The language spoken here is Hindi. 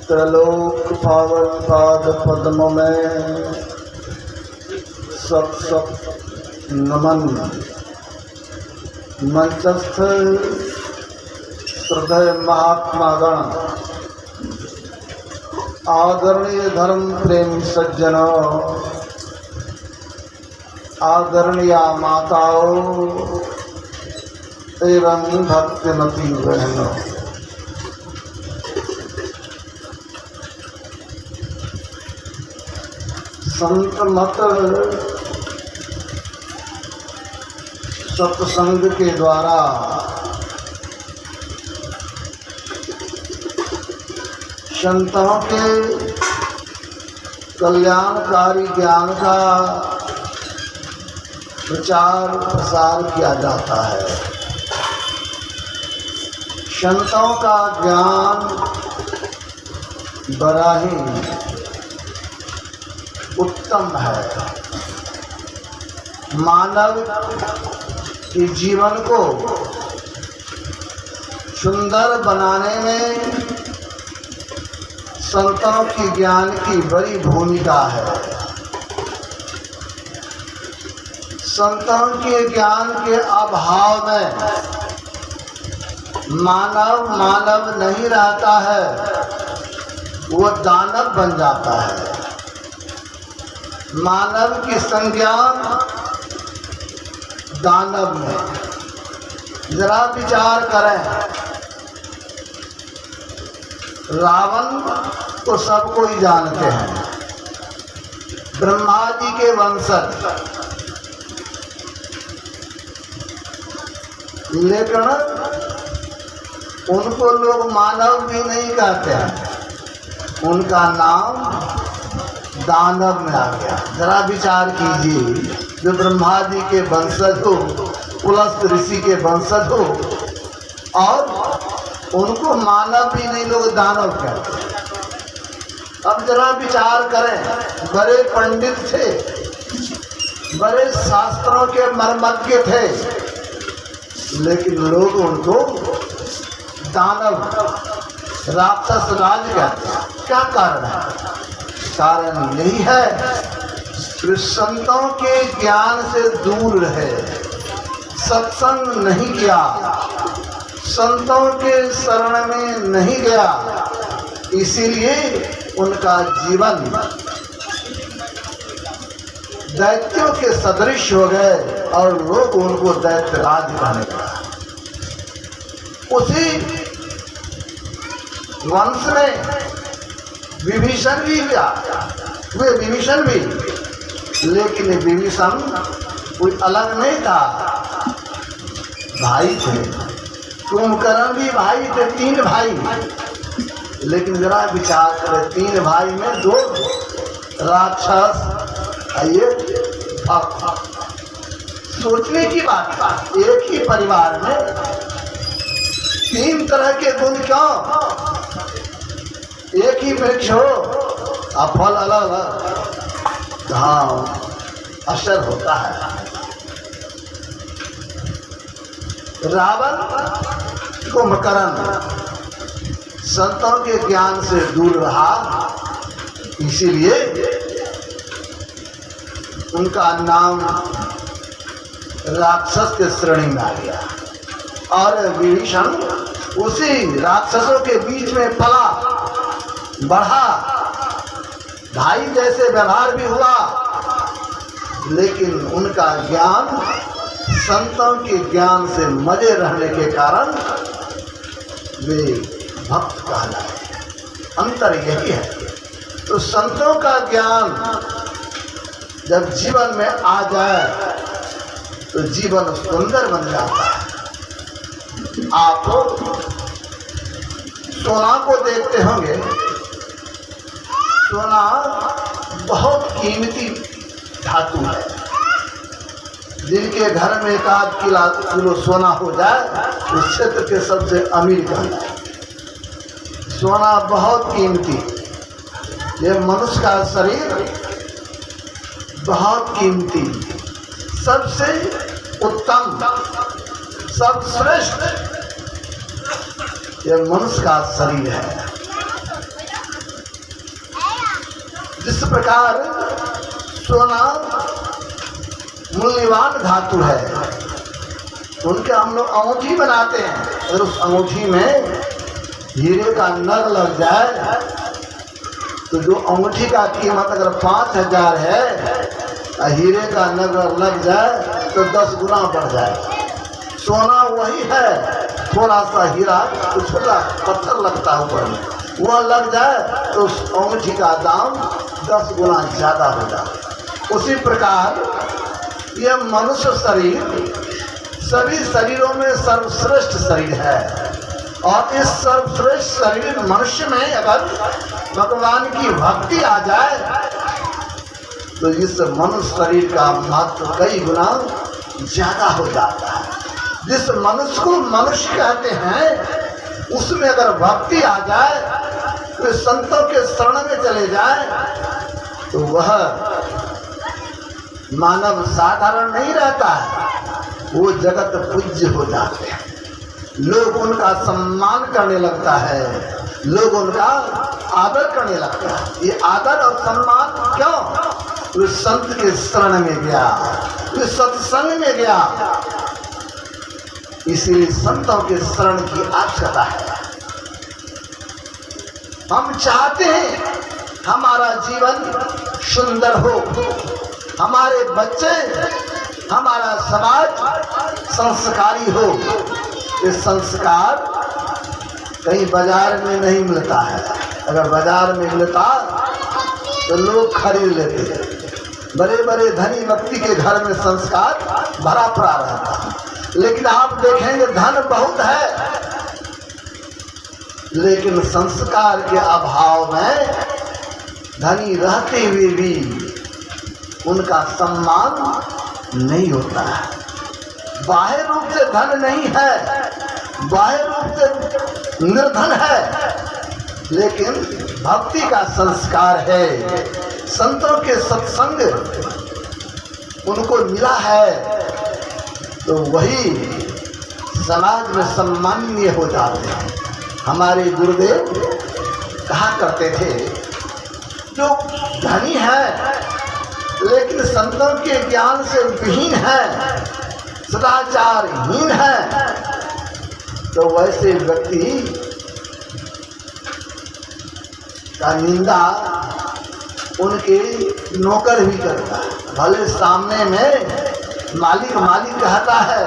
त्रलोक पावन पाद पद्म में सब नमन। मंचस्थ हृदय महात्मागण, आदरणीय धर्म प्रेम सज्जनों, आदरणीय माताओं एवं भक्तिमती बहनों, संत मत सत्संग के द्वारा संतों के कल्याणकारी ज्ञान का प्रचार प्रसार किया जाता है। संतों का ज्ञान बड़ा ही उत्तम है। मानव के जीवन को सुंदर बनाने में संतों की ज्ञान की बड़ी भूमिका है। संतों के ज्ञान के अभाव में मानव नहीं रहता है, वो दानव बन जाता है। मानव की संज्ञा दानव में। जरा विचार करें, रावण तो सब कोई जानते हैं, ब्रह्मा जी के वंशज, लेकिन उनको लोग मानव भी नहीं कहते हैं, उनका नाम दानव में आ गया। जरा विचार कीजिए, जो ब्रह्मा जी के वंशज हो, पुलस्त ऋषि के वंशज हो, और उनको मानव भी नहीं, लोग दानव कहते हैं। अब जरा विचार करें, बड़े पंडित थे, बड़े शास्त्रों के मर्मज्ञ थे, लेकिन लोग उनको दानव, राक्षस राज कहते हैं। क्या कारण है? कारण यही है कि संतों के ज्ञान से दूर रहे, सत्संग नहीं किया, संतों के शरण में नहीं गया, इसीलिए उनका जीवन दैत्यों के सदृश हो गए और लोग उनको दैत्यराज कहने लगे। उसी वंश में विभीषण भी गया, वे विभीषण भी, लेकिन विभीषण कोई अलग नहीं था, भाई थे। कुंभकर्ण भी भाई थे, 3 भाई, लेकिन जरा विचार करें, 3 भाई में 2 राक्षस, आइए सोचने की बात है। एक ही परिवार में 3 तरह के गुण क्यों? एक ही वृक्ष हो और फल अलग अलग, हाँ असर होता है। रावण, कुंभकर्ण संतों के ज्ञान से दूर रहा, इसीलिए उनका नाम राक्षस के श्रेणी में आ गया। और विभीषण उसी राक्षसों के बीच में पला बढ़ा, भाई जैसे व्यवहार भी हुआ, लेकिन उनका ज्ञान संतों के ज्ञान से मजे रहने के कारण वे भक्त कहलाए। अंतर यही है। तो संतों का ज्ञान जब जीवन में आ जाए तो जीवन सुंदर बन जाता है। आप सोना को देखते होंगे, सोना बहुत कीमती धातु है। जिनके घर में 1 किलो सोना हो जाए, उस क्षेत्र के सबसे अमीर कहलाए। सोना बहुत कीमती, ये मनुष्य का शरीर बहुत कीमती, सबसे उत्तम, सर्वश्रेष्ठ ये मनुष्य का शरीर है। जिस प्रकार सोना मूल्यवान धातु है, उनके हम लोग अंगूठी बनाते हैं। अगर उस अंगूठी में हीरे का नग लग जाए तो जो अंगूठी का कीमत अगर 5,000 है, हीरे का नग लग जाए तो 10 गुना बढ़ जाए। सोना वही है, थोड़ा सा हीरा तो छोटा पत्थर लगता है ऊपर में, वह लग जाए तो उस अंगूठी का दाम 10 गुना ज़्यादा हो जाए। उसी प्रकार यह मनुष्य शरीर सभी शरीरों में सर्वश्रेष्ठ शरीर है, और इस सर्वश्रेष्ठ शरीर मनुष्य में अगर भगवान की भक्ति आ जाए तो इस मनुष्य शरीर का महत्व कई गुना ज़्यादा हो जाता है। जिस मनुष्य को मनुष्य कहते हैं, उसमें अगर भक्ति आ जाए तो संतों के शरण में चले जाए तो वह मानव साधारण नहीं रहता है, वो जगत पूज्य हो जाते हैं। लोग उनका सम्मान करने लगता है, लोग उनका आदर करने लगता है। ये आदर और सम्मान क्यों? वो संत के शरण में गया, वो सत्संग में गया, इसलिए संतों के शरण की आवश्यकता है। हम चाहते हैं हमारा जीवन सुंदर हो, हमारे बच्चे, हमारा समाज संस्कारी हो। ये संस्कार कहीं बाजार में नहीं मिलता है, अगर बाजार में मिलता तो लोग खरीद लेते। बड़े बड़े धनी व्यक्ति के घर में संस्कार भरा पड़ा रहता, लेकिन आप देखेंगे धन बहुत है, लेकिन संस्कार के अभाव में धनी रहते हुए भी उनका सम्मान नहीं होता है। बाह्य रूप से धन नहीं है, बाह्य रूप से निर्धन है, लेकिन भक्ति का संस्कार है, संतों के सत्संग उनको मिला है, तो वही समाज में सम्माननीय हो जाते हैं। हमारे गुरुदेव कहा करते थे, जो धनी है लेकिन संतों के ज्ञान से विहीन है, सदाचारहीन है, तो वैसे व्यक्ति का निंदा उनके नौकर भी करता है। भले सामने में मालिक मालिक कहता है,